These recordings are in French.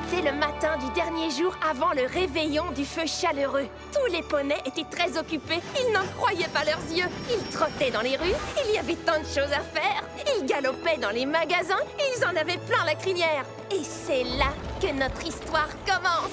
C'était le matin du dernier jour avant le réveillon du feu chaleureux. Tous les poneys étaient très occupés. Ils n'en croyaient pas leurs yeux. Ils trottaient dans les rues. Il y avait tant de choses à faire. Ils galopaient dans les magasins. Ils en avaient plein la crinière. Et c'est là que notre histoire commence.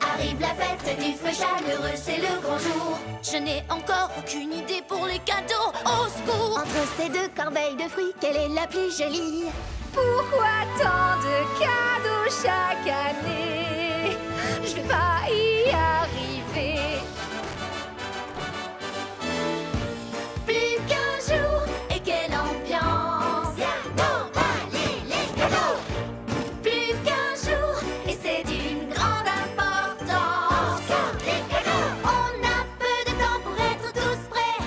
Arrive la fête du feu chaleureux, c'est le grand jour. Je n'ai encore aucune idée pour les cadeaux. Au secours! Entre ces deux corbeilles de fruits, quelle est la plus jolie? Pourquoi tant de cadeaux chaque année? Je vais pas y arriver. Plus qu'un jour, et quelle ambiance! Viens emballer les cadeaux! Plus qu'un jour, et c'est d'une grande importance. Les cadeaux! On a peu de temps pour être tous prêts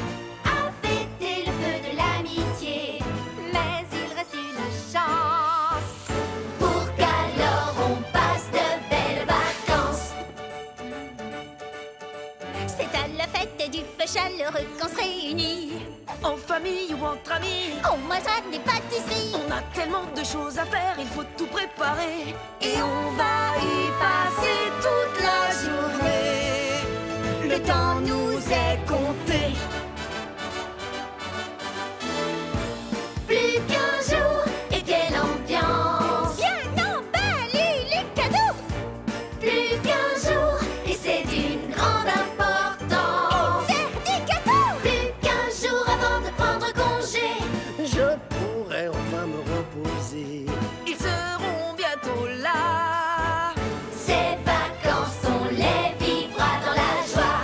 à fêter le feu de l'amitié. Mais il reste une chance. Pour qu'alors on passe de belles vacances. C'est à la fête du feu chaleureux qu'on se réunit. En famille ou entre amis, On mangera des pâtisseries. on a tellement de choses à faire, il faut tout préparer. Et on va y passer toute la journée. Le temps nous est compté. Plus qu'un jour, et quelle ambiance! Viens emballer les cadeaux. Plus qu'un jour, et c'est d'une grande importance. Faire des gâteaux. Plus qu'un jour avant de prendre congé. Je pourrais enfin me reposer. Ils seront bientôt là. Ces vacances, on les vivra dans la joie.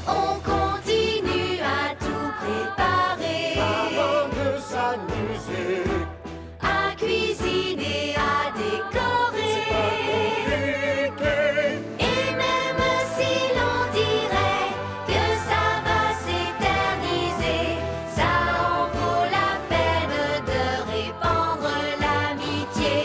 On continue à tout préparer, Avant de s'amuser, à cuisiner, à décorer. Et même si l'on dirait que ça va s'éterniser, ça en vaut la peine de répandre l'amitié.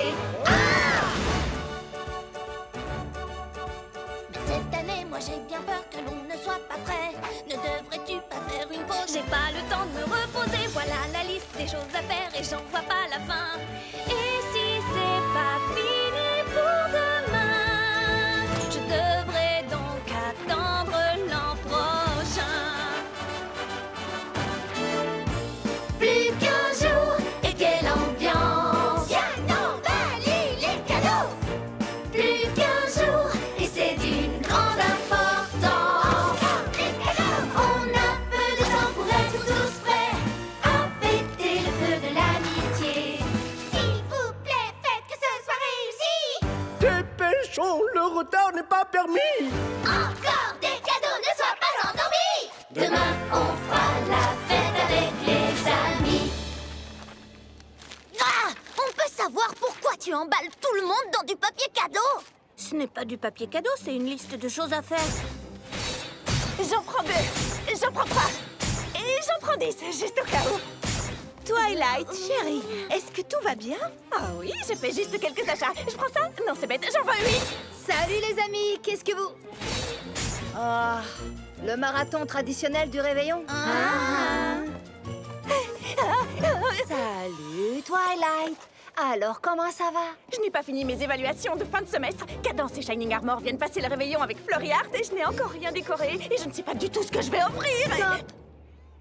Cette année, moi j'ai bien peur que l'on ne soit pas prêt. Ne devrais-tu pas faire une pause? J'ai pas le temps de me reposer. Voilà la liste des choses à faire et j'en vois pas la fin. Et si c'est pas fini pour demain, je devrais donc attendre l'an prochain. Plus qu'un jour, et quelle ambiance! Viens emballer les cadeaux! Plus qu'un jour, et c'est d'une grande importance. On a peu de temps pour être tous prêts à fêter le feu de l'amitié. S'il vous plaît, faites que ce soit réussi! dépêchons, le retard n'est pas permis. Encore des cadeaux, ne sois pas endormi! Demain, on fera la fête avec les amis. Ah! On peut savoir pourquoi tu emballes tout le monde dans du papier cadeau? Ce n'est pas du papier cadeau, c'est une liste de choses à faire. J'en prends 2, j'en prends 3. Et j'en prends 10, juste au cas où. Twilight, chérie, est-ce que tout va bien? Ah oui, j'ai fait juste quelques achats. Je prends ça? Non, c'est bête, j'en veux 8. Salut les amis, qu'est-ce que vous... Oh, le marathon traditionnel du réveillon. Salut Twilight. Alors, comment ça va? Je n'ai pas fini mes évaluations de fin de semestre. Cadence et Shining Armor viennent passer le réveillon avec Flurry Art et je n'ai encore rien décoré. Et je ne sais pas du tout ce que je vais offrir. Stop.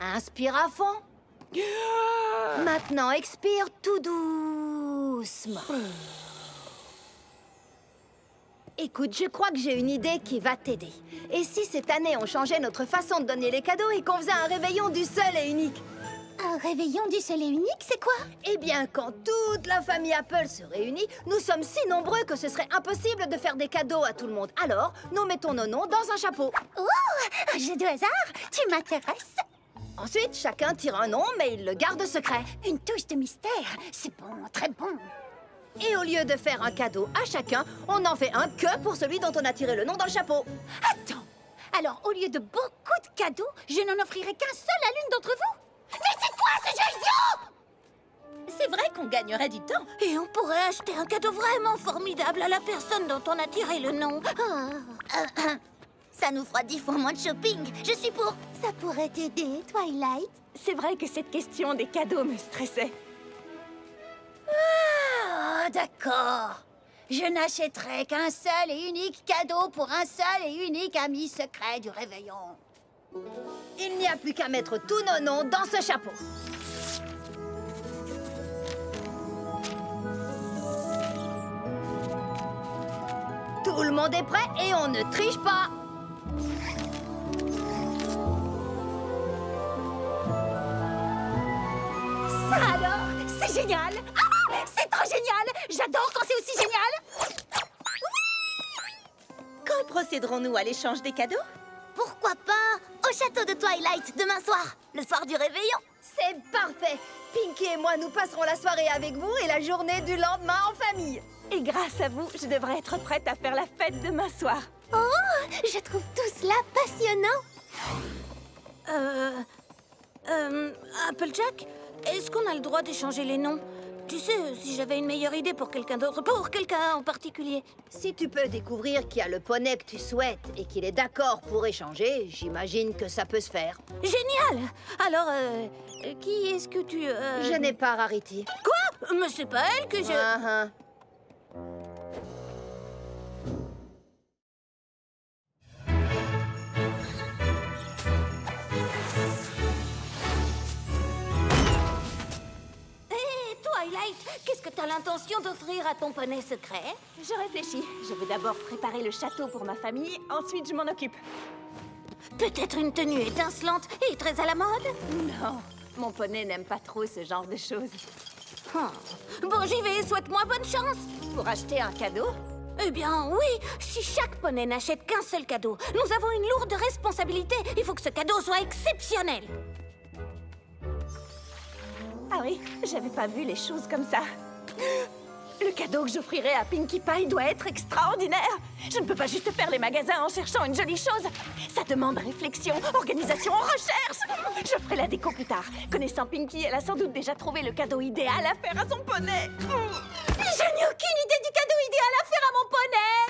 Inspire à fond. Maintenant, expire tout doucement. Écoute, je crois que j'ai une idée qui va t'aider. Et si cette année, on changeait notre façon de donner les cadeaux et qu'on faisait un réveillon du seul et unique? Un réveillon du seul et unique, c'est quoi? Eh bien, quand toute la famille Apple se réunit, nous sommes si nombreux que ce serait impossible de faire des cadeaux à tout le monde. Alors, nous mettons nos noms dans un chapeau. Oh! Un jeu de hasard? Tu m'intéresses? Ensuite, chacun tire un nom, mais il le garde secret. Une touche de mystère. C'est bon, très bon. Et au lieu de faire un cadeau à chacun, on en fait un que pour celui dont on a tiré le nom dans le chapeau. Attends. Alors, au lieu de beaucoup de cadeaux, je n'en offrirai qu'un seul à l'une d'entre vous? Mais c'est quoi ce jeu idiot? C'est vrai qu'on gagnerait du temps. Et on pourrait acheter un cadeau vraiment formidable à la personne dont on a tiré le nom. Ça Ça nous fera 10 fois moins de shopping. Je suis pour. Ça pourrait t'aider, Twilight. C'est vrai que cette question des cadeaux me stressait. Ah, d'accord. Je n'achèterai qu'un seul et unique cadeau pour un seul et unique ami secret du réveillon. Il n'y a plus qu'à mettre tous nos noms dans ce chapeau. Tout le monde est prêt et on ne triche pas. Ça alors, c'est génial. Ah, c'est trop génial. J'adore quand c'est aussi génial. Oui. Quand procéderons-nous à l'échange des cadeaux? Pourquoi pas au château de Twilight demain soir, le soir du réveillon. C'est parfait. Pinky et moi, nous passerons la soirée avec vous et la journée du lendemain en famille. Et grâce à vous, je devrais être prête à faire la fête demain soir. Oh, je trouve tout cela passionnant. Applejack, est-ce qu'on a le droit d'échanger les noms? Tu sais, si j'avais une meilleure idée pour quelqu'un d'autre, pour quelqu'un en particulier. Si tu peux découvrir qui a le poney que tu souhaites et qu'il est d'accord pour échanger, j'imagine que ça peut se faire. Génial! Alors, qui est-ce que tu... Je n'ai pas Rarity. Quoi? Mais c'est pas elle que je... Twilight, qu'est-ce que t'as l'intention d'offrir à ton poney secret? Je réfléchis. Je vais d'abord préparer le château pour ma famille, ensuite je m'en occupe. Peut-être une tenue étincelante et très à la mode? Non, mon poney n'aime pas trop ce genre de choses. Bon, j'y vais, souhaite-moi bonne chance. Pour acheter un cadeau? Eh bien, oui, si chaque poney n'achète qu'un seul cadeau, nous avons une lourde responsabilité. Il faut que ce cadeau soit exceptionnel. Ah oui, j'avais pas vu les choses comme ça. Le cadeau que j'offrirai à Pinkie Pie doit être extraordinaire. Je ne peux pas juste faire les magasins en cherchant une jolie chose. Ça demande réflexion, organisation, recherche. Je ferai la déco plus tard. Connaissant Pinkie, elle a sans doute déjà trouvé le cadeau idéal à faire à son poney. Je n'ai aucune idée du cadeau idéal à faire à mon poney.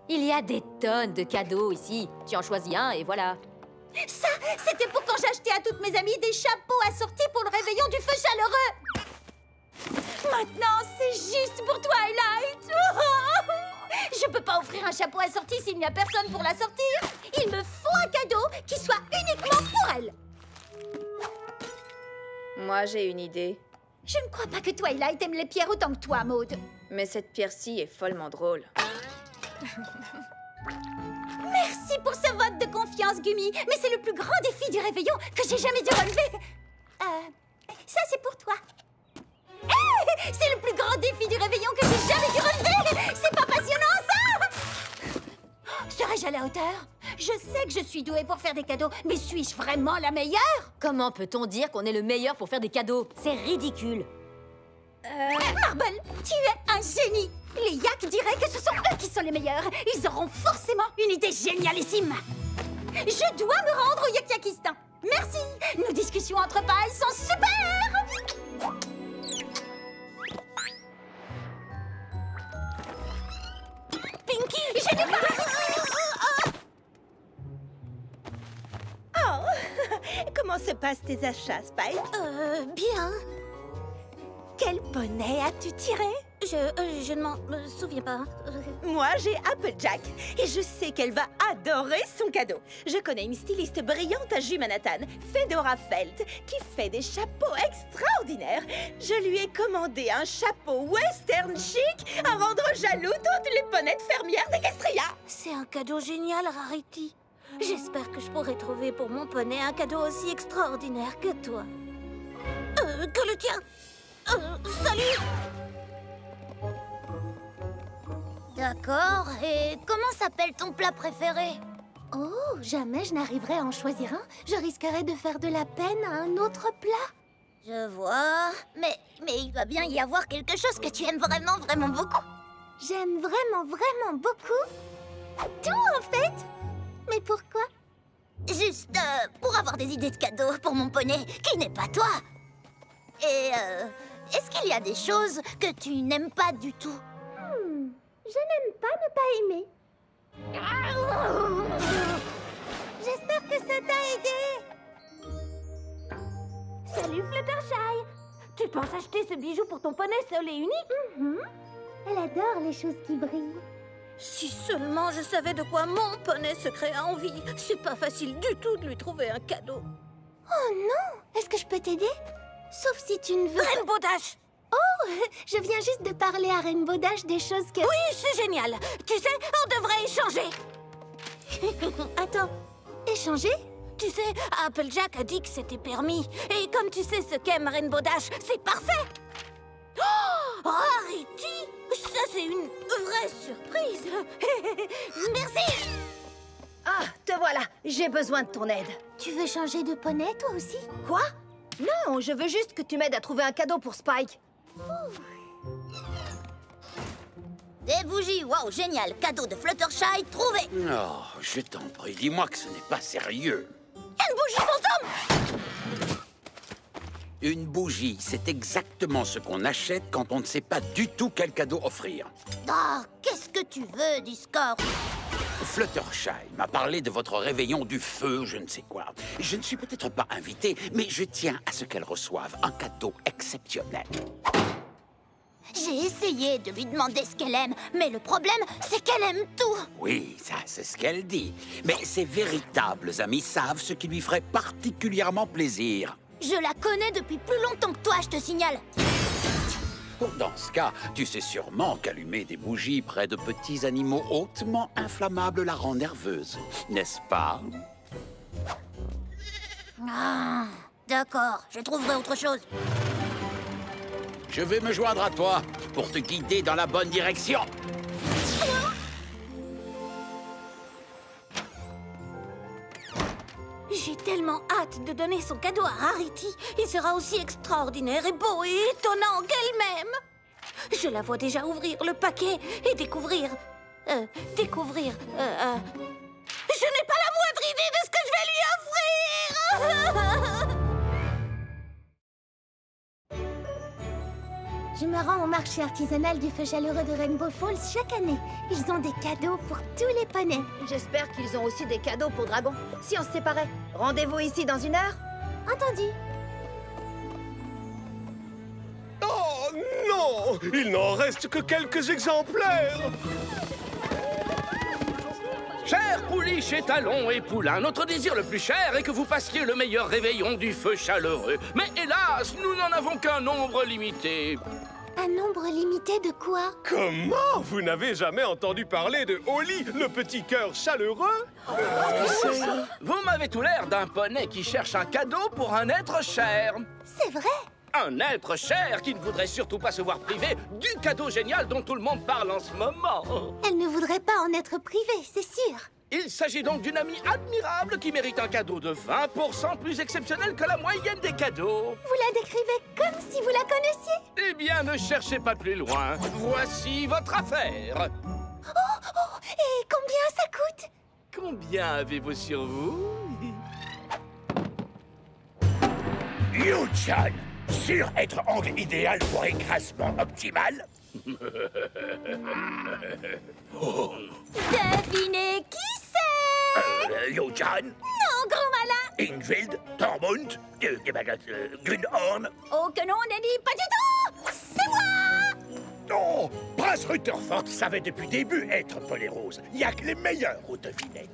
Il y a des tonnes de cadeaux ici. Tu en choisis un et voilà. Ça, c'était pour quand j'achetais à toutes mes amies des chapeaux assortis pour le réveillon du feu chaleureux. Maintenant, c'est juste pour Twilight. Je peux pas offrir un chapeau assorti s'il n'y a personne pour l'assortir. Il me faut un cadeau qui soit uniquement pour elle. Moi, j'ai une idée. Je ne crois pas que Twilight aime les pierres autant que toi, Maud. Mais cette pierre-ci est follement drôle. Merci pour ce vote de confiance, Gummy. Mais c'est le plus grand défi du réveillon que j'ai jamais dû relever. Ça, c'est pour toi. C'est le plus grand défi du réveillon que j'ai jamais dû relever. C'est pas passionnant, ça? Serais-je à la hauteur? Je sais que je suis douée pour faire des cadeaux, mais suis-je vraiment la meilleure? Comment peut-on dire qu'on est le meilleur pour faire des cadeaux? C'est ridicule. Marble, tu es un génie. Les Yaks diraient que ce sont eux qui sont les meilleurs. Ils auront forcément une idée génialissime. Je dois me rendre au Yak-Yakistan. Merci. Nos discussions entre pailles sont super. Pinky, Je n'ai pas... Oh, comment se passent tes achats, Spike? bien. Quel poney as-tu tiré? Je ne m'en souviens pas. Moi, j'ai Applejack et je sais qu'elle va adorer son cadeau. Je connais une styliste brillante à Jumanhattan, Fedora Felt, qui fait des chapeaux extraordinaires. Je lui ai commandé un chapeau western chic à rendre jaloux toutes les poneys de fermières d'Equestria. C'est un cadeau génial, Rarity. J'espère que je pourrai trouver pour mon poney un cadeau aussi extraordinaire que toi. Que le tien. Salut! D'accord, et comment s'appelle ton plat préféré? Oh, jamais je n'arriverai à en choisir un. Je risquerais de faire de la peine à un autre plat. Je vois. Mais il va bien y avoir quelque chose que tu aimes vraiment, vraiment beaucoup. J'aime vraiment, vraiment beaucoup tout, en fait. Mais pourquoi? Juste pour avoir des idées de cadeaux pour mon poney, qui n'est pas toi. Et est-ce qu'il y a des choses que tu n'aimes pas du tout? Je n'aime pas ne pas aimer. penses acheter ce bijou pour ton poney seul et unique? Elle adore les choses qui brillent. Si seulement je savais de quoi mon poney secret a envie. C'est pas facile du tout de lui trouver un cadeau. Oh non! Est-ce que je peux t'aider? Sauf si tu ne veux... Rainbow Dash! Oh! Je viens juste de parler à Rainbow Dash des choses que... Oui, c'est génial! Tu sais, on devrait échanger! Attends, échanger? Tu sais, Applejack a dit que c'était permis. Et comme tu sais ce qu'aime Rainbow Dash, c'est parfait! Oh! Rarity! Ça, c'est une vraie surprise! Merci! Ah, te voilà. J'ai besoin de ton aide. Tu veux changer de poney, toi aussi? Quoi? Non, je veux juste que tu m'aides à trouver un cadeau pour Spike. Des bougies, waouh, génial. Cadeau de Fluttershy, trouvé. Oh, je t'en prie, dis-moi que ce n'est pas sérieux. Une bougie fantôme. Une bougie, c'est exactement ce qu'on achète quand on ne sait pas du tout quel cadeau offrir. Oh, qu'est-ce que tu veux, Discord? Fluttershy m'a parlé de votre réveillon du feu, je ne sais quoi. Je ne suis peut-être pas invité, mais je tiens à ce qu'elle reçoive un cadeau exceptionnel. J'ai essayé de lui demander ce qu'elle aime, mais le problème, c'est qu'elle aime tout. Oui, ça, c'est ce qu'elle dit. Mais ses véritables amis savent ce qui lui ferait particulièrement plaisir. Je la connais depuis plus longtemps que toi, je te signale. Dans ce cas, tu sais sûrement qu'allumer des bougies près de petits animaux hautement inflammables la rend nerveuse, n'est-ce pas? Ah, d'accord, je trouverai autre chose. Je vais me joindre à toi pour te guider dans la bonne direction. J'ai tellement hâte de donner son cadeau à Rarity. Il sera aussi extraordinaire et beau et étonnant qu'elle-même. Je la vois déjà ouvrir le paquet et découvrir... Je n'ai pas la moindre idée de ce que je vais lui offrir. Je me rends au marché artisanal du feu chaleureux de Rainbow Falls chaque année. Ils ont des cadeaux pour tous les poneys. J'espère qu'ils ont aussi des cadeaux pour Dragon. Si on se séparait, rendez-vous ici dans 1 heure? Entendu. Oh non! Il n'en reste que quelques exemplaires! Chers pouliches et talons et poulains, notre désir le plus cher est que vous passiez le meilleur réveillon du feu chaleureux. Mais hélas, nous n'en avons qu'un nombre limité. Un nombre limité de quoi? Comment? Vous n'avez jamais entendu parler de Holly, le petit cœur chaleureux? Vous m'avez tout l'air d'un poney qui cherche un cadeau pour un être cher. C'est vrai? Un être cher qui ne voudrait surtout pas se voir privé du cadeau génial dont tout le monde parle en ce moment. Elle ne voudrait pas en être privée, c'est sûr. Il s'agit donc d'une amie admirable qui mérite un cadeau de 20% plus exceptionnel que la moyenne des cadeaux. Vous la décrivez comme si vous la connaissiez? Eh bien, ne cherchez pas plus loin. Voici votre affaire. Oh, et combien ça coûte? Combien avez-vous sur vous? Yu-chan, sûr être angle idéal pour écrasement optimal? Devinez qui c'est? Yu-chan, Non, gros malin! Ingvild, Tormund, Gunhorn. Oh que non, Nelly, pas du tout! C'est moi! Oh, Prince Rutherford savait depuis le début être Polly Rose. Y a que les meilleurs aux devinettes.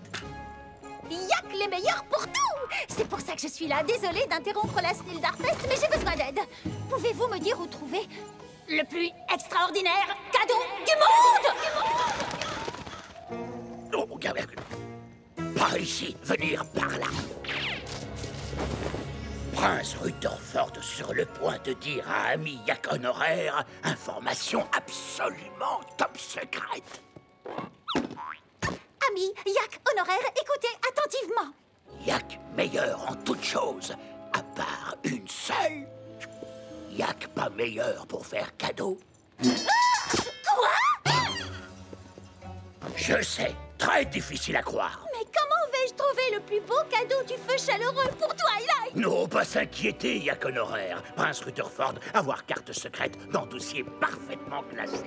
Y'a que les meilleurs pour tout! C'est pour ça que je suis là. Désolée d'interrompre la Snildarfest, mais j'ai besoin d'aide. Pouvez-vous me dire où trouver le plus extraordinaire cadeau du monde? Oh, par ici, venir par là. Prince Rutherford sur le point de dire à Ami Yak Honoraire information absolument top secrète. Ami Yak Honoraire, écoutez attentivement. Yak meilleur en toutes choses, à part une seule. Yak pas meilleur pour faire cadeau. Quoi? Je sais, très difficile à croire. Mais comment vais-je trouver le plus beau cadeau du feu chaleureux pour Twilight? Non, pas s'inquiéter, Yak Honoraire. Prince Rutherford, avoir carte secrète dans dossier parfaitement classé.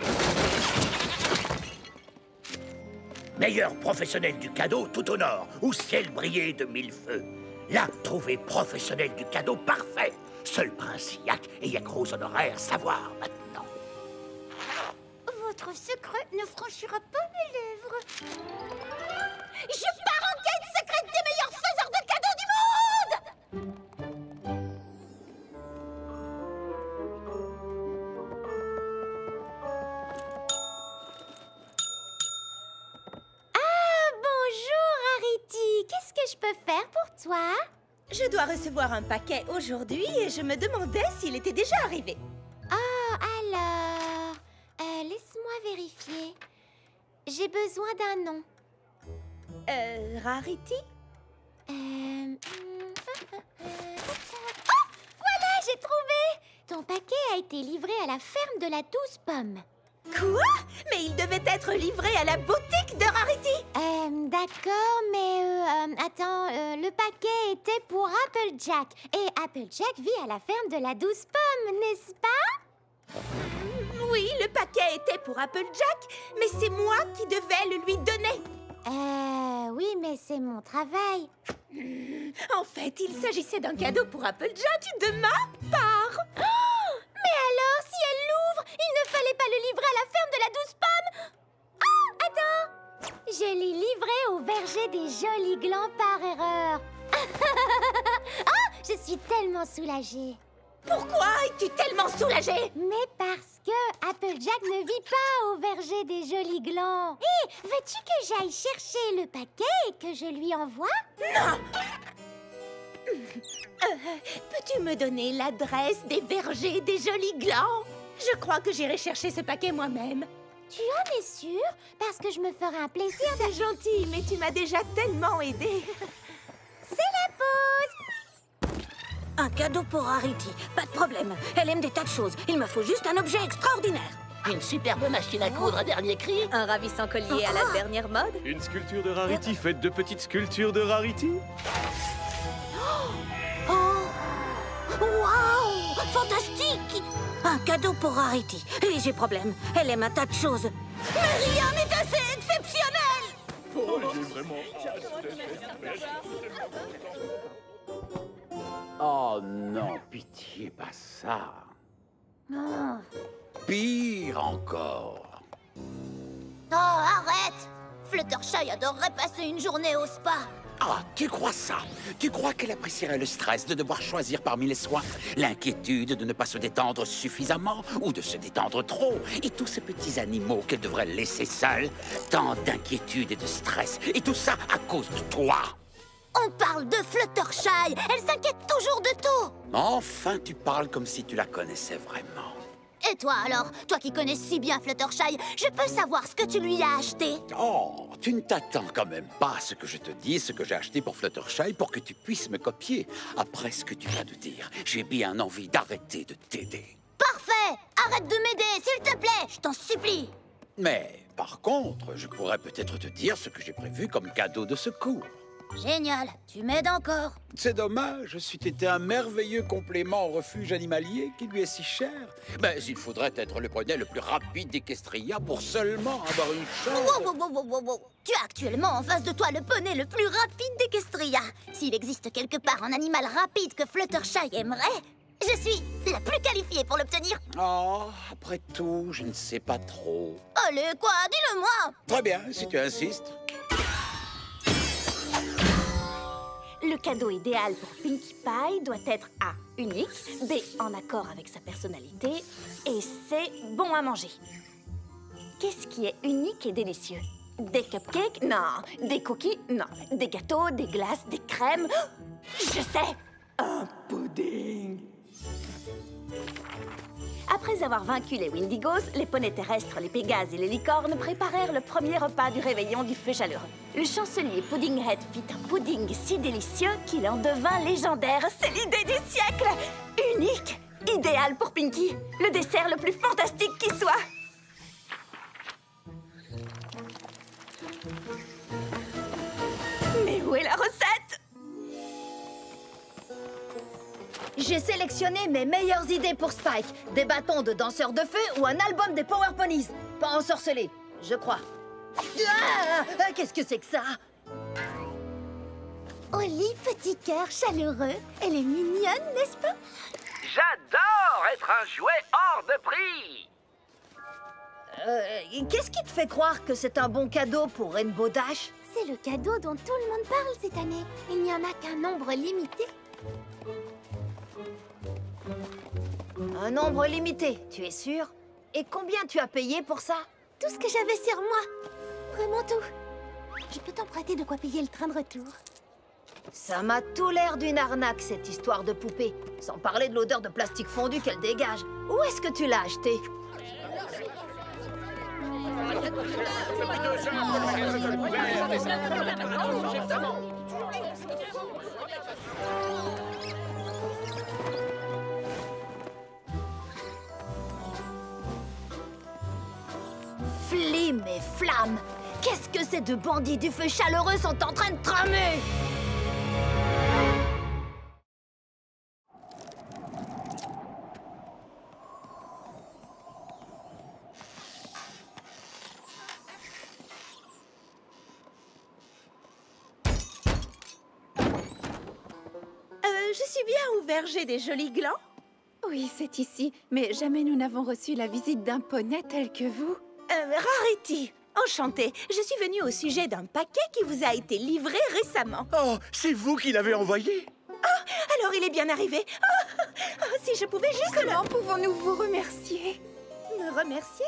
Meilleur professionnel du cadeau tout au nord, où ciel brillait de 1000 feux. L'a trouvé professionnel du cadeau parfait. Seul Prince Yak et Yakrose honoraires savoir maintenant. Votre secret ne franchira pas mes lèvres. Je pars en quête secrète des meilleurs faiseurs de cadeaux du monde! Ah, bonjour, Rarity. Qu'est-ce que je peux faire pour toi? Je dois recevoir un paquet aujourd'hui et je me demandais s'il était déjà arrivé. Oh, alors... laisse-moi vérifier. J'ai besoin d'un nom. Rarity? Oh, voilà, j'ai trouvé! Ton paquet a été livré à la ferme de la 12 pommes. Quoi? Mais il devait être livré à la boutique de Rarity! D'accord, mais attends, le paquet était pour Applejack. Et Applejack vit à la ferme de la 12 pommes, n'est-ce pas? Oui, le paquet était pour Applejack, mais c'est moi qui devais le lui donner. Oui, mais c'est mon travail. En fait, il s'agissait d'un cadeau pour Applejack de ma part. Oh, mais alors, si elle l'ouvre, il ne fallait pas le livrer à la ferme de la 12 pommes. Oh, attends. Je l'ai livré au verger des jolis glands par erreur. Oh, je suis tellement soulagée. Pourquoi es-tu tellement soulagée? Mais parce que Applejack ne vit pas au verger des jolis glands. Hé, veux-tu que j'aille chercher le paquet et que je lui envoie? Non! Peux-tu me donner l'adresse des vergers des jolis glands? Je crois que j'irai chercher ce paquet moi-même. Tu en es sûre? Parce que je me ferai un plaisir. C'est gentil, mais tu m'as déjà tellement aidée. C'est la pause! Un cadeau pour Rarity, pas de problème. Elle aime des tas de choses. Il me faut juste un objet extraordinaire. Une superbe machine à coudre à dernier cri. Un ravissant collier à la dernière mode. Une sculpture de Rarity faite de petites sculptures de Rarity. Oh! Waouh! Fantastique! Un cadeau pour Rarity. Léger problème. Elle aime un tas de choses. Mais rien n'est assez exceptionnel! Oh, j'ai vraiment... Oh non, pitié, pas ça. Oh. Pire encore. Oh, arrête! Fluttershy adorerait passer une journée au spa. Ah, tu crois ça? Tu crois qu'elle apprécierait le stress de devoir choisir parmi les soins, l'inquiétude de ne pas se détendre suffisamment ou de se détendre trop, et tous ces petits animaux qu'elle devrait laisser seuls? Tant d'inquiétude et de stress, et tout ça à cause de toi! On parle de Fluttershy. Elle s'inquiète toujours de tout. Enfin, tu parles comme si tu la connaissais vraiment. Et toi alors? Toi qui connais si bien Fluttershy, je peux savoir ce que tu lui as acheté? Oh, tu ne t'attends quand même pas à ce que je te dise ce que j'ai acheté pour Fluttershy pour que tu puisses me copier. Après ce que tu viens de dire, j'ai bien envie d'arrêter de t'aider. Parfait! Arrête de m'aider, s'il te plaît, je t'en supplie. Mais, par contre, je pourrais peut-être te dire ce que j'ai prévu comme cadeau de secours. Génial, tu m'aides encore. C'est dommage, c'était un merveilleux complément au refuge animalier qui lui est si cher. Mais il faudrait être le poney le plus rapide d'Equestria pour seulement avoir une chance. Wow. Tu as actuellement en face de toi le poney le plus rapide d'Equestria. S'il existe quelque part un animal rapide que Fluttershy aimerait, je suis la plus qualifiée pour l'obtenir. Oh, après tout, je ne sais pas trop. Allez, quoi? Dis-le-moi. Très bien, si tu insistes. Le cadeau idéal pour Pinkie Pie doit être A, unique, B, en accord avec sa personnalité, et C, bon à manger. Qu'est-ce qui est unique et délicieux? Des cupcakes? Non. Des cookies? Non. Des gâteaux, des glaces, des crèmes? Je sais! Un pudding! Après avoir vaincu les Windigos, les poneys terrestres, les pégases et les licornes préparèrent le premier repas du réveillon du feu chaleureux. Le chancelier Puddinghead fit un pudding si délicieux qu'il en devint légendaire. C'est l'idée du siècle! Unique! Idéal pour Pinkie! Le dessert le plus fantastique qui soit! Mais où est la recette? J'ai sélectionné mes meilleures idées pour Spike. Des bâtons de danseurs de feu ou un album des Power Ponies. Pas ensorcelé, je crois. Ah, qu'est-ce que c'est que ça? Oli, petit cœur chaleureux. Elle est mignonne, n'est-ce pas? J'adore être un jouet hors de prix. Qu'est-ce qui te fait croire que c'est un bon cadeau pour Rainbow Dash? C'est le cadeau dont tout le monde parle cette année. Il n'y en a qu'un nombre limité. Un nombre limité, tu es sûr? Et combien tu as payé pour ça? Tout ce que j'avais sur moi. Vraiment tout. Je peux t'emprunter de quoi payer le train de retour. Ça m'a tout l'air d'une arnaque, cette histoire de poupée. Sans parler de l'odeur de plastique fondu qu'elle dégage. Où est-ce que tu l'as acheté? Flim et flamme! Qu'est-ce que ces deux bandits du feu chaleureux sont en train de tramer? Je suis bien au verger des jolis glands. Oui, c'est ici, mais jamais nous n'avons reçu la visite d'un poney tel que vous. Rarity, enchantée. Je suis venue au sujet d'un paquet qui vous a été livré récemment. Oh, c'est vous qui l'avez envoyé? Ah, alors il est bien arrivé. Si je pouvais juste... Comment pouvons-nous vous remercier? Me remercier?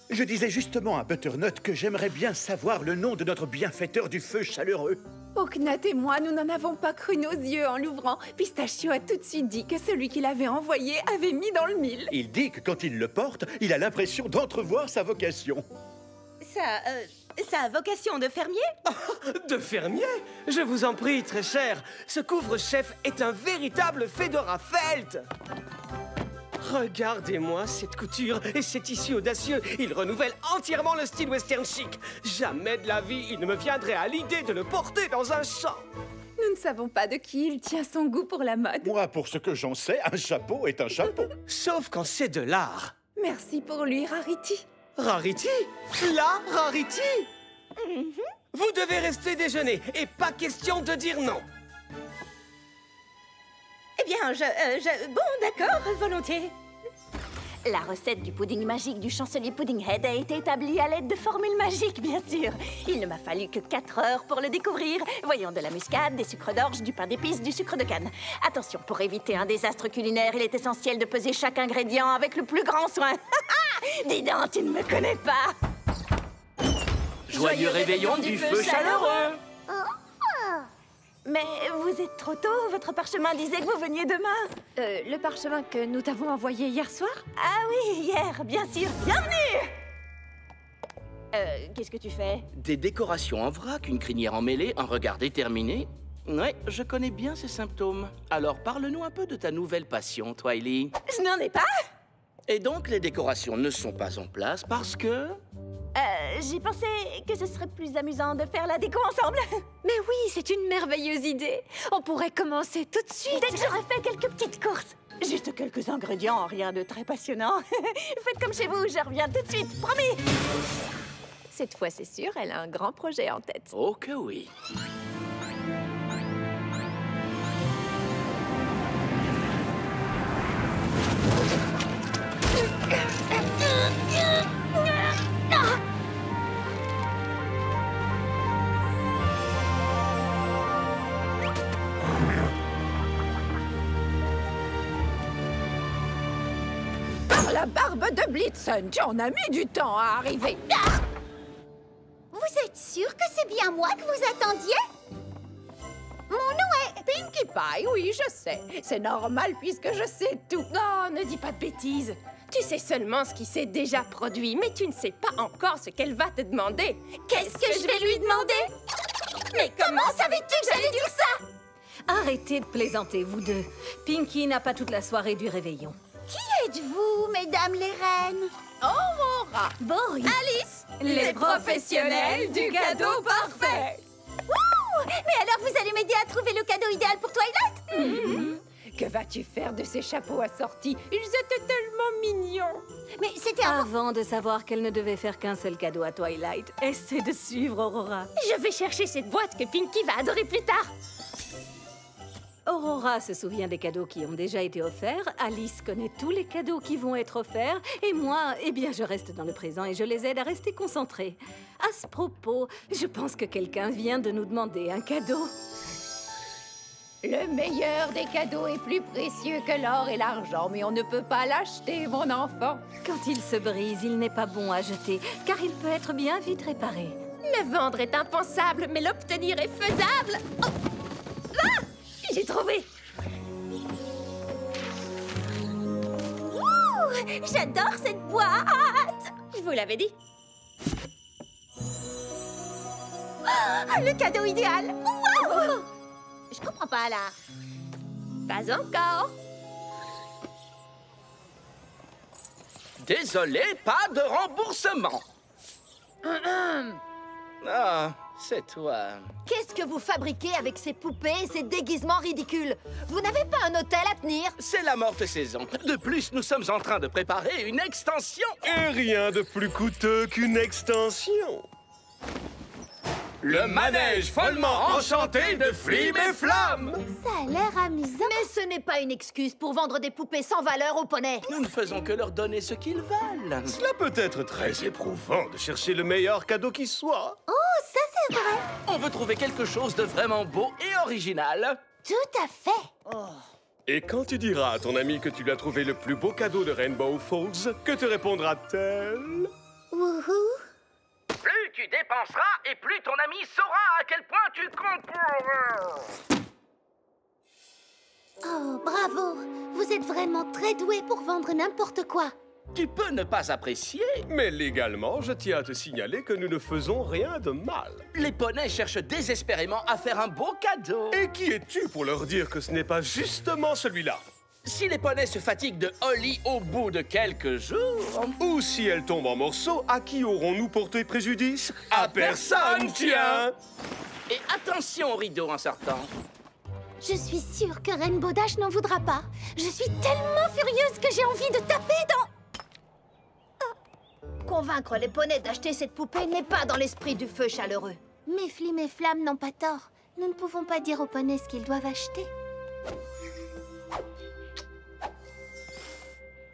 Je disais justement à Butternut que j'aimerais bien savoir le nom de notre bienfaiteur du feu chaleureux. Oaknut et moi, nous n'en avons pas cru nos yeux en l'ouvrant. Pistachio a tout de suite dit que celui qui l'avait envoyé avait mis dans le mille. Il dit que quand il le porte, il a l'impression d'entrevoir sa vocation. Ça a vocation de fermier? De fermier? Je vous en prie, très cher. Ce couvre-chef est un véritable Fedora Felt. Regardez-moi cette couture et ces tissus audacieux. Il renouvelle entièrement le style western chic. Jamais de la vie, il ne me viendrait à l'idée de le porter dans un champ. Nous ne savons pas de qui il tient son goût pour la mode. Moi, pour ce que j'en sais, un chapeau est un chapeau. Sauf quand c'est de l'art. Merci pour lui, Rarity. Rarity? La Rarity? Vous devez rester déjeuner et pas question de dire non. Eh bien, bon, d'accord, volontiers. La recette du pudding magique du chancelier Puddinghead a été établie à l'aide de formules magiques, bien sûr. Il ne m'a fallu que 4 heures pour le découvrir. Voyons, de la muscade, des sucres d'orge, du pain d'épices, du sucre de canne. Attention, pour éviter un désastre culinaire, il est essentiel de peser chaque ingrédient avec le plus grand soin. Dis donc, tu ne me connais pas. Joyeux réveillon du feu chaleureux. Mais vous êtes trop tôt, votre parchemin disait que vous veniez demain. Le parchemin que nous t'avons envoyé hier soir? Ah oui, hier, bien sûr. Bienvenue. Qu'est-ce que tu fais? Des décorations en vrac, une crinière emmêlée, un regard déterminé. Ouais, je connais bien ces symptômes. Alors parle-nous un peu de ta nouvelle passion, Twily. Je n'en ai pas. Et donc les décorations ne sont pas en place parce que... J'ai pensé que ce serait plus amusant de faire la déco ensemble. Mais oui, c'est une merveilleuse idée. On pourrait commencer tout de suite. Dès que j'aurai fait quelques petites courses. Juste quelques ingrédients, rien de très passionnant. Faites comme chez vous, je reviens tout de suite, promis. Cette fois, c'est sûr, elle a un grand projet en tête. Oh que oui. Par la barbe de Blitzen, tu en as mis du temps à arriver. Vous êtes sûr que c'est bien moi que vous attendiez? Mon nom est... Pinkie Pie, oui, je sais. C'est normal puisque je sais tout. Non, ne dis pas de bêtises. Tu sais seulement ce qui s'est déjà produit, mais tu ne sais pas encore ce qu'elle va te demander. Qu'est-ce que je vais lui demander? Mais comment savais-tu que j'allais dire ça? Arrêtez de plaisanter, vous deux. Pinkie n'a pas toute la soirée du réveillon. Qui êtes-vous, mesdames les reines? Aurora, Boris, Alice, les professionnels du cadeau parfait. Wouh! Mais alors vous allez m'aider à trouver le cadeau idéal pour Twilight? Que vas-tu faire de ces chapeaux assortis? Ils étaient tellement mignons. Mais c'était Avant de savoir qu'elle ne devait faire qu'un seul cadeau à Twilight, essaie de suivre Aurora. Je vais chercher cette boîte que Pinky va adorer plus tard. Aurora se souvient des cadeaux qui ont déjà été offerts, Alice connaît tous les cadeaux qui vont être offerts, et moi, eh bien, je reste dans le présent et je les aide à rester concentrés. À ce propos, je pense que quelqu'un vient de nous demander un cadeau. Le meilleur des cadeaux est plus précieux que l'or et l'argent, mais on ne peut pas l'acheter, mon enfant. Quand il se brise, il n'est pas bon à jeter, car il peut être bien vite réparé. Le vendre est impensable, mais l'obtenir est faisable. Oh. Ah! J'ai trouvé. J'adore cette boîte! Je vous l'avais dit. Le cadeau idéal! Wow! Je comprends pas, là. Pas encore. Désolé, pas de remboursement. Ah, c'est toi. Qu'est-ce que vous fabriquez avec ces poupées et ces déguisements ridicules? Vous n'avez pas un hôtel à tenir? C'est la morte saison. De plus, nous sommes en train de préparer une extension. Et rien de plus coûteux qu'une extension. Le manège follement enchanté de Flim et Flamme. Ça a l'air amusant. Mais ce n'est pas une excuse pour vendre des poupées sans valeur aux poneys. Nous ne faisons que leur donner ce qu'ils veulent. Cela peut être très éprouvant de chercher le meilleur cadeau qui soit. Oh, ça c'est vrai. On veut trouver quelque chose de vraiment beau et original. Tout à fait. Et quand tu diras à ton ami que tu lui as trouvé le plus beau cadeau de Rainbow Falls, que te répondra-t-elle? Wouhou. Plus tu dépenseras et plus ton ami saura à quel point tu comptes pour... Oh, bravo. Vous êtes vraiment très doué pour vendre n'importe quoi. Tu peux ne pas apprécier. Mais légalement, je tiens à te signaler que nous ne faisons rien de mal. Les poneys cherchent désespérément à faire un beau cadeau. Et qui es-tu pour leur dire que ce n'est pas justement celui-là? Si les poneys se fatiguent de Holly au bout de quelques jours... Ou si elle tombe en morceaux, à qui aurons-nous porté préjudice? À personne, tiens! Et attention au rideau en sortant. Je suis sûre que Rainbow Dash n'en voudra pas. Je suis tellement furieuse que j'ai envie de taper dans... Convaincre les poneys d'acheter cette poupée n'est pas dans l'esprit du feu chaleureux. Mais Flim et Flamme n'ont pas tort. Nous ne pouvons pas dire aux poneys ce qu'ils doivent acheter.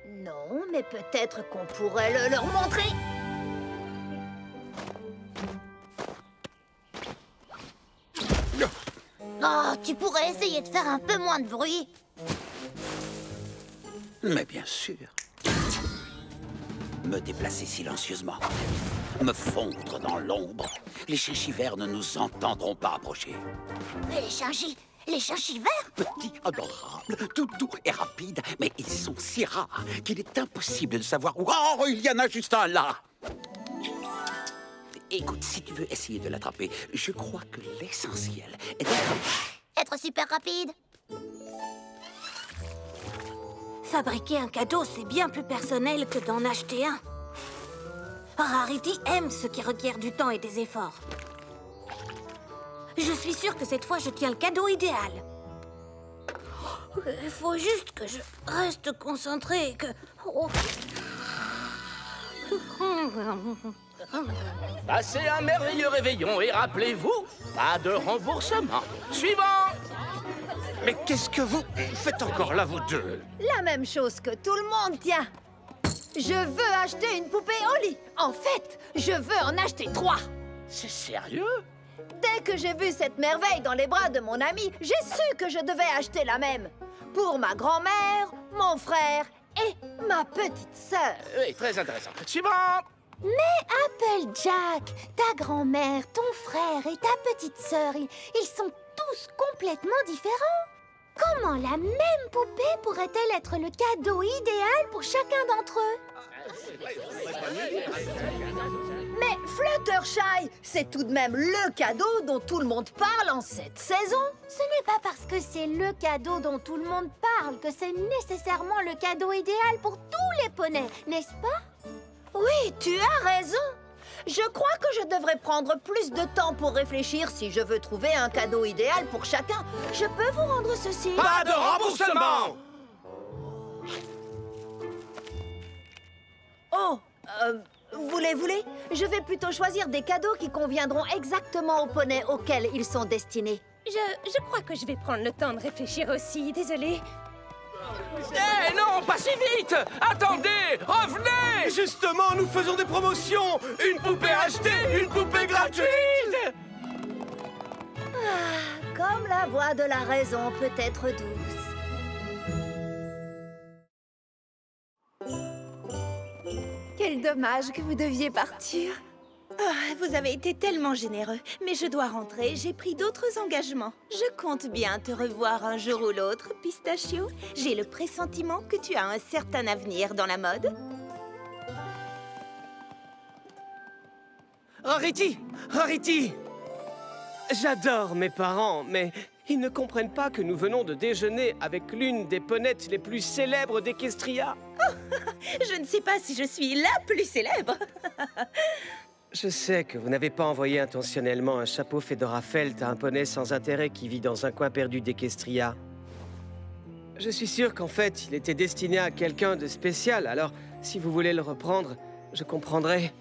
Non, mais peut-être qu'on pourrait le leur montrer. Oh, tu pourrais essayer de faire un peu moins de bruit. Mais bien sûr. Me déplacer silencieusement. Me fondre dans l'ombre. Les chinchivers ne nous entendront pas approcher. Mais les chinchivers? Petits, adorables, tout doux et rapides, mais ils sont si rares qu'il est impossible de savoir où... Oh, il y en a juste un là! Écoute, si tu veux essayer de l'attraper, je crois que l'essentiel est d'être... Être super rapide. Fabriquer un cadeau, c'est bien plus personnel que d'en acheter un. Rarity aime ce qui requiert du temps et des efforts. Je suis sûre que cette fois, je tiens le cadeau idéal. Il faut juste que je reste concentrée et que... Oh. Passez un merveilleux réveillon et rappelez-vous, pas de remboursement. Suivant! Mais qu'est-ce que vous faites encore là, vous deux? La même chose que tout le monde, tiens. Je veux acheter une poupée Holly. En fait, je veux en acheter 3. C'est sérieux? Dès que j'ai vu cette merveille dans les bras de mon ami, j'ai su que je devais acheter la même. Pour ma grand-mère, mon frère et ma petite sœur. Oui, très intéressant. Suivant! Mais Applejack, ta grand-mère, ton frère et ta petite sœur, ils sont tous complètement différents. Comment la même poupée pourrait-elle être le cadeau idéal pour chacun d'entre eux? Mais Fluttershy, c'est tout de même le cadeau dont tout le monde parle en cette saison. Ce n'est pas parce que c'est le cadeau dont tout le monde parle que c'est nécessairement le cadeau idéal pour tous les poneys, n'est-ce pas? Oui, tu as raison. Je crois que je devrais prendre plus de temps pour réfléchir si je veux trouver un cadeau idéal pour chacun. Je peux vous rendre ceci? Pas de remboursement! Oh, voulez? Je vais plutôt choisir des cadeaux qui conviendront exactement aux poneys auxquels ils sont destinés. Je crois que je vais prendre le temps de réfléchir aussi, désolée. Eh non, pas si vite! Attendez! Revenez! Justement, nous faisons des promotions! Une poupée achetée, une poupée gratuite! Comme la voix de la raison peut être douce. Quel dommage que vous deviez partir. Ah, vous avez été tellement généreux. Mais je dois rentrer, j'ai pris d'autres engagements. Je compte bien te revoir un jour ou l'autre, Pistachio. J'ai le pressentiment que tu as un certain avenir dans la mode. Rarity! Rarity! J'adore mes parents, mais ils ne comprennent pas que nous venons de déjeuner avec l'une des ponettes les plus célèbres d'Equestria. Oh, je ne sais pas si je suis la plus célèbre. Je sais que vous n'avez pas envoyé intentionnellement un chapeau Fedora Felt à un poney sans intérêt qui vit dans un coin perdu d'Equestria. Je suis sûr qu'en fait, il était destiné à quelqu'un de spécial, alors si vous voulez le reprendre, je comprendrai.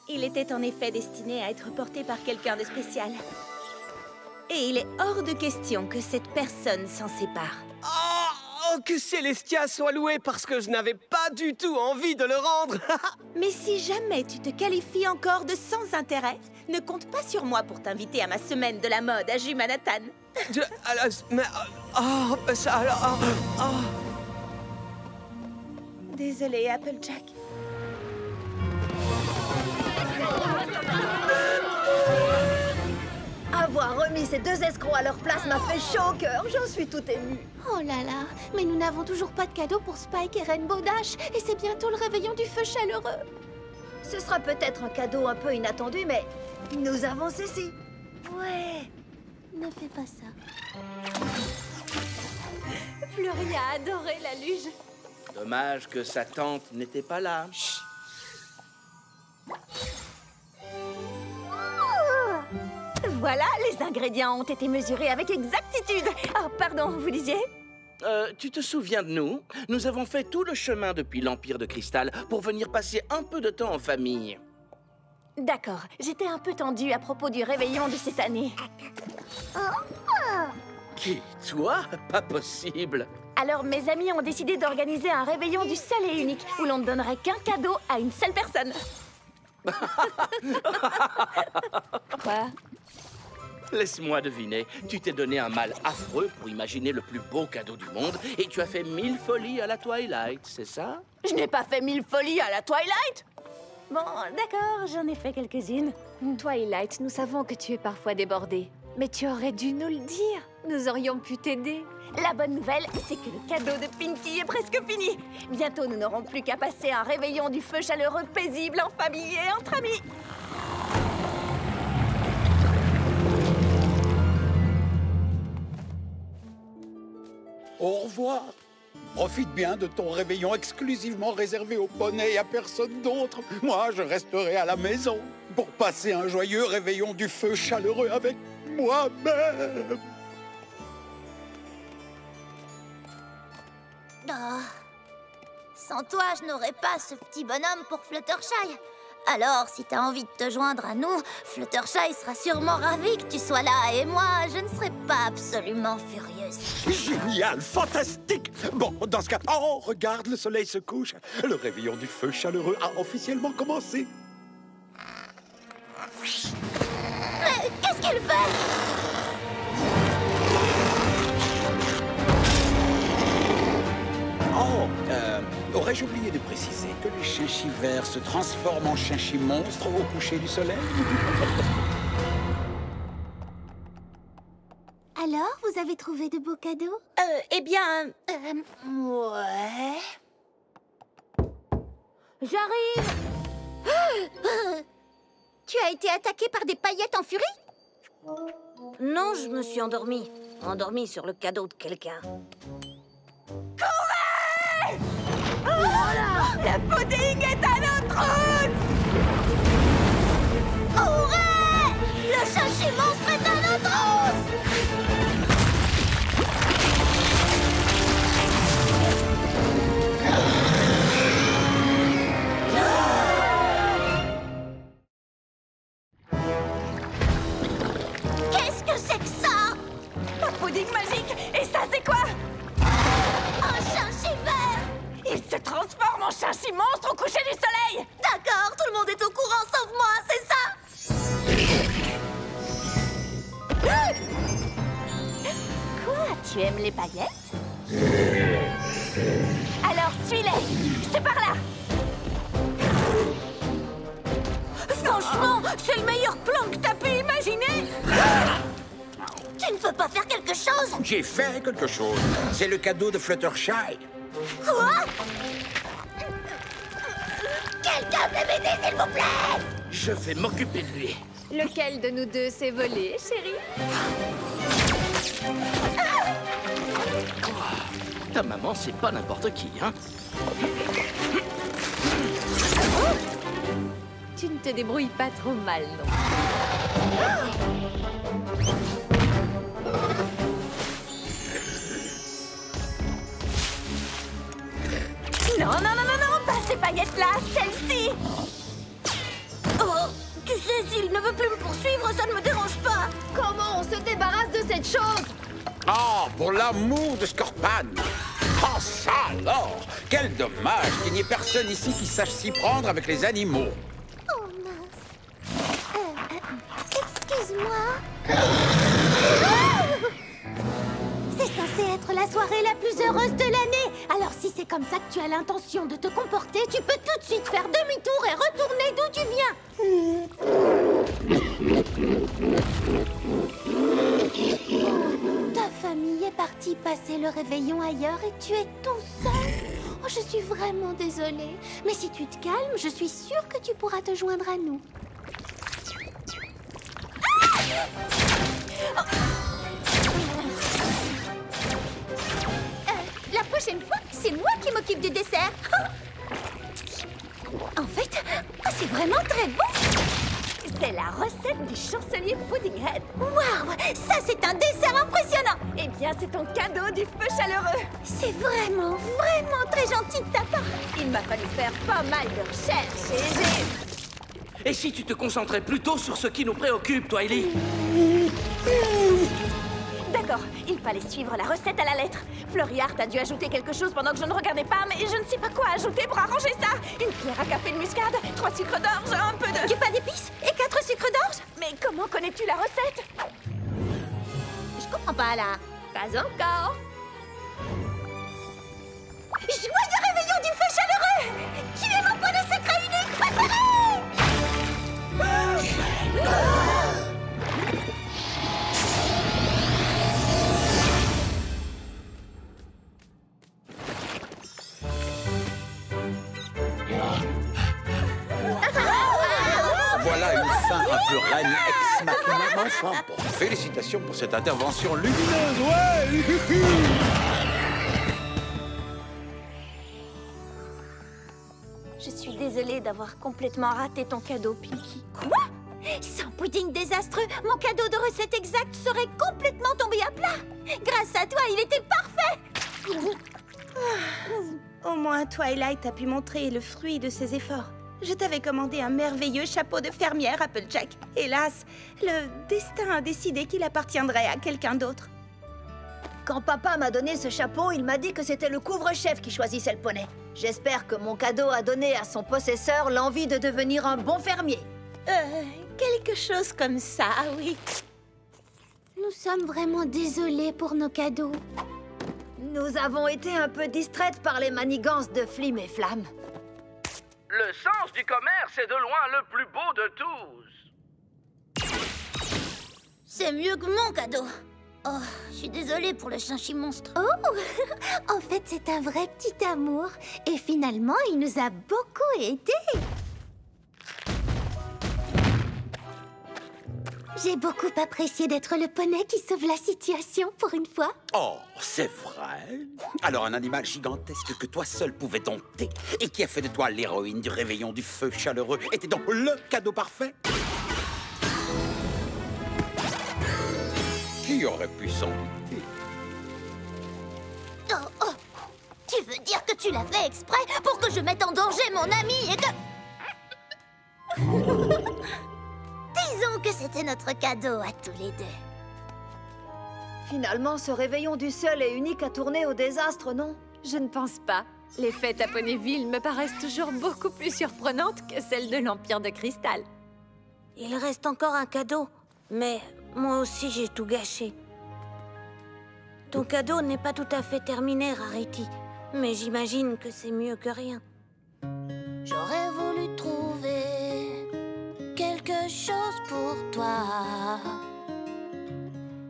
Il était en effet destiné à être porté par quelqu'un de spécial. Et il est hors de question que cette personne s'en sépare. Oh, que Célestia soit louée parce que je n'avais pas du tout envie de le rendre. Mais si jamais tu te qualifies encore de sans intérêt, ne compte pas sur moi pour t'inviter à ma semaine de la mode à Jumanathan. Désolée, Applejack. Avoir remis ces deux escrocs à leur place m'a fait chaud au cœur. J'en suis toute émue. Oh là là, mais nous n'avons toujours pas de cadeau pour Spike et Rainbow Dash. Et c'est bientôt le réveillon du feu chaleureux. Ce sera peut-être un cadeau un peu inattendu, mais nous avons ceci. Ouais, ne fais pas ça. Floria adorait la luge. Dommage que sa tante n'était pas là. Chut. Voilà, les ingrédients ont été mesurés avec exactitude. Oh, pardon, vous disiez? Tu te souviens de nous? Nous avons fait tout le chemin depuis l'Empire de Cristal pour venir passer un peu de temps en famille. D'accord, j'étais un peu tendue à propos du réveillon de cette année. Qui? Toi? Pas possible. Alors mes amis ont décidé d'organiser un réveillon du seul et unique, où l'on ne donnerait qu'un cadeau à une seule personne. Quoi? Laisse-moi deviner, tu t'es donné un mal affreux pour imaginer le plus beau cadeau du monde et tu as fait 1000 folies à la Twilight, c'est ça? Je n'ai pas fait 1000 folies à la Twilight! Bon, d'accord, j'en ai fait quelques-unes. Twilight, nous savons que tu es parfois débordée. Mais tu aurais dû nous le dire. Nous aurions pu t'aider. La bonne nouvelle, c'est que le cadeau de Pinky est presque fini. Bientôt, nous n'aurons plus qu'à passer un réveillon du feu chaleureux paisible en famille et entre amis. Au revoir. Profite bien de ton réveillon exclusivement réservé aux poneys et à personne d'autre. Moi, je resterai à la maison pour passer un joyeux réveillon du feu chaleureux avec moi-même. Oh. Sans toi, je n'aurais pas ce petit bonhomme pour Fluttershy. Alors, si t'as envie de te joindre à nous, Fluttershy sera sûrement ravi que tu sois là. Et moi, je ne serai pas absolument furieuse. Génial, fantastique. Bon, dans ce cas... Oh, regarde, le soleil se couche. Le réveillon du feu chaleureux a officiellement commencé. Mais qu'est-ce qu'elle fait? Oh, aurais-je oublié de préciser que les chinchis verts se transforment en chinchis monstres au coucher du soleil? Alors, vous avez trouvé de beaux cadeaux? Eh bien... Ouais... J'arrive! Tu as été attaqué par des paillettes en furie? Non, je me suis endormie. Endormie sur le cadeau de quelqu'un. Courez! Oh là! Le pudding est à notre route! pudding magique. Et ça, c'est quoi? Un chinchivert! Il se transforme en chinchi-monstre au coucher du soleil. D'accord, tout le monde est au courant sauf moi, c'est ça? Quoi? Tu aimes les paillettes? Alors, suis-les. C'est par là. Franchement, c'est le meilleur plan que t'as pu imaginer. Tu ne peux pas faire quelque chose? J'ai fait quelque chose. C'est le cadeau de Fluttershy. Quoi? Quelqu'un peut m'aider, s'il vous plaît? Je vais m'occuper de lui. Lequel de nous deux s'est volé, chérie? Ta maman, c'est pas n'importe qui, hein? Tu ne te débrouilles pas trop mal, non? Non, non, non, non, non, pas ces paillettes-là, celle-ci. Oh, tu sais, s'il ne veut plus me poursuivre, ça ne me dérange pas. Comment on se débarrasse de cette chose? Oh, pour l'amour de Scorpan! Oh, ça alors! Quel dommage qu'il n'y ait personne ici qui sache s'y prendre avec les animaux. Oh mince. Excuse-moi. C'est censé être la soirée la plus heureuse de l'année. Alors si c'est comme ça que tu as l'intention de te comporter, tu peux tout de suite faire demi-tour et retourner d'où tu viens. Ta famille est partie passer le réveillon ailleurs et tu es tout seul. Oh, je suis vraiment désolée. Mais si tu te calmes, je suis sûre que tu pourras te joindre à nous. La prochaine fois, c'est moi qui m'occupe du dessert. En fait, c'est vraiment très bon. C'est la recette du chancelier Puddinghead. Waouh, ça c'est un dessert impressionnant. Eh bien, c'est ton cadeau du feu chaleureux. C'est vraiment, vraiment très gentil de ta part. Il m'a fallu faire pas mal de recherches et j'ai... Et si tu te concentrais plutôt sur ce qui nous préoccupe, toi, Ellie? D'accord, il fallait suivre la recette à la lettre. Fleuryard a dû ajouter quelque chose pendant que je ne regardais pas, mais je ne sais pas quoi ajouter pour arranger ça. Une cuillère à café de muscade, 3 sucres d'orge, un peu de... Du pain d'épices et 4 sucres d'orge. Mais comment connais-tu la recette? Je comprends pas là. Pas encore. Joyeux réveillon du feu chaleureux! Tu es mon poney secret unique préféré! Voilà une fin un peu reine ex machina, mais enfin bon. Félicitations pour cette intervention lumineuse, ouais! Je suis désolée d'avoir complètement raté ton cadeau, Pinky. Quoi? Sans pudding désastreux, mon cadeau de recette exacte serait complètement tombé à plat. Grâce à toi, il était parfait. Au moins, Twilight a pu montrer le fruit de ses efforts. Je t'avais commandé un merveilleux chapeau de fermière, Applejack. Hélas, le destin a décidé qu'il appartiendrait à quelqu'un d'autre. Quand papa m'a donné ce chapeau, il m'a dit que c'était le couvre-chef qui choisissait le poney. J'espère que mon cadeau a donné à son possesseur l'envie de devenir un bon fermier. Quelque chose comme ça, oui. Nous sommes vraiment désolés pour nos cadeaux. Nous avons été un peu distraites par les manigances de Flim et Flamme. Le sens du commerce est de loin le plus beau de tous. C'est mieux que mon cadeau. Oh, je suis désolée pour le chinchi-monstre. Oh, en fait, c'est un vrai petit amour. Et finalement, il nous a beaucoup aidés. J'ai beaucoup apprécié d'être le poney qui sauve la situation pour une fois. Oh, c'est vrai? Alors un animal gigantesque que toi seul pouvais dompter et qui a fait de toi l'héroïne du réveillon du feu chaleureux était donc le cadeau parfait? Qui aurait pu s'en douter? Oh, tu veux dire que tu l'as fait exprès pour que je mette en danger mon ami et que... Disons que c'était notre cadeau à tous les deux. Finalement, ce réveillon du seul et unique a tourné au désastre, non? Je ne pense pas. Les fêtes à Ponyville me paraissent toujours beaucoup plus surprenantes que celles de l'Empire de Cristal. Il reste encore un cadeau, mais moi aussi j'ai tout gâché. Ton cadeau n'est pas tout à fait terminé, Rarity, mais j'imagine que c'est mieux que rien. J'aurais voulu trouver quelque chose pour toi.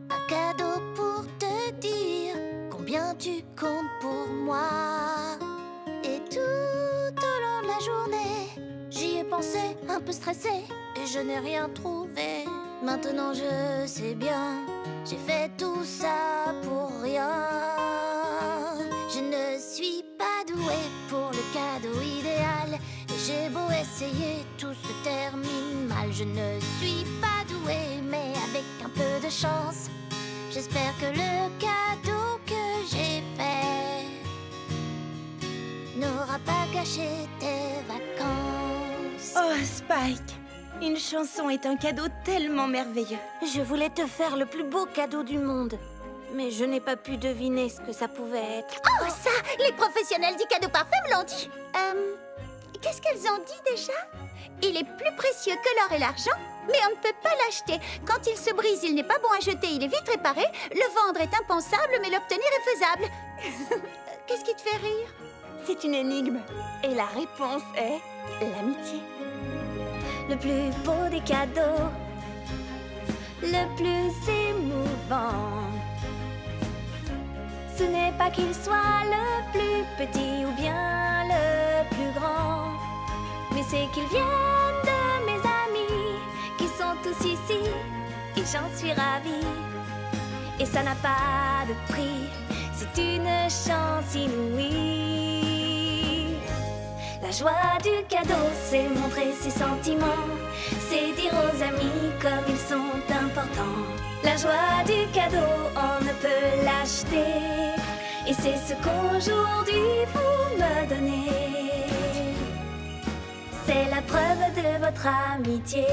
Un cadeau pour te dire combien tu comptes pour moi. Et tout au long de la journée, j'y ai pensé, un peu stressée, et je n'ai rien trouvé. Maintenant je sais bien, j'ai fait tout ça pour rien. Je ne suis pas douée pour le cadeau idéal, et j'ai beau essayer, tout se termine mal. Je ne suis pas douée, mais avec un peu de chance, j'espère que le cadeau que j'ai fait n'aura pas gâché tes vacances. Oh, Spike! Une chanson est un cadeau tellement merveilleux. Je voulais te faire le plus beau cadeau du monde, mais je n'ai pas pu deviner ce que ça pouvait être. Oh, ça! Les professionnels du cadeau parfait me l'ont dit. Qu'est-ce qu'elles ont dit déjà? Il est plus précieux que l'or et l'argent, mais on ne peut pas l'acheter. Quand il se brise, il n'est pas bon à jeter, il est vite réparé. Le vendre est impensable, mais l'obtenir est faisable. Qu'est-ce qui te fait rire? C'est une énigme. Et la réponse est l'amitié. Le plus beau des cadeaux, le plus émouvant, ce n'est pas qu'il soit le plus petit ou bien le plus grand, mais c'est qu'il vienne de mes amis qui sont tous ici, et j'en suis ravie. Et ça n'a pas de prix, c'est une chance inouïe. La joie du cadeau, c'est montrer ses sentiments, c'est dire aux amis comme ils sont importants. La joie du cadeau, on ne peut l'acheter, et c'est ce qu'aujourd'hui vous me donnez. C'est la preuve de votre amitié.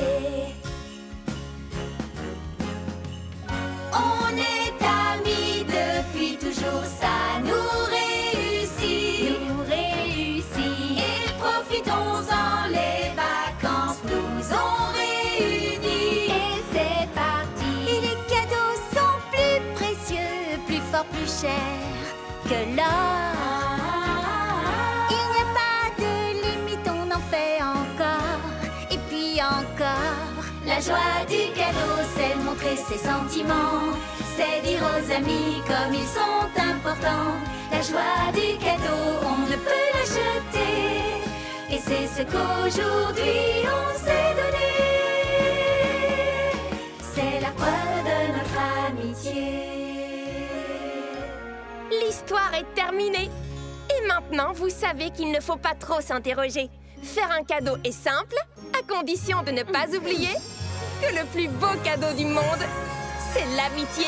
On est amis depuis toujours, ça nous réussit. Nous réussit. Et profitons-en, les vacances nous ont réunis. Et c'est parti. Et les cadeaux sont plus précieux, plus forts, plus chers que l'or. Il n'y a pas de limite, on en fait encore. Et puis encore. La joie du cadeau, c'est montrer ses sentiments, c'est dire aux amis comme ils sont importants. La joie du cadeau, on ne peut l'acheter, et c'est ce qu'aujourd'hui on s'est donné. C'est la preuve de notre amitié. L'histoire est terminée. Et maintenant, vous savez qu'il ne faut pas trop s'interroger. Faire un cadeau est simple, à condition de ne pas oublier que le plus beau cadeau du monde, c'est l'amitié.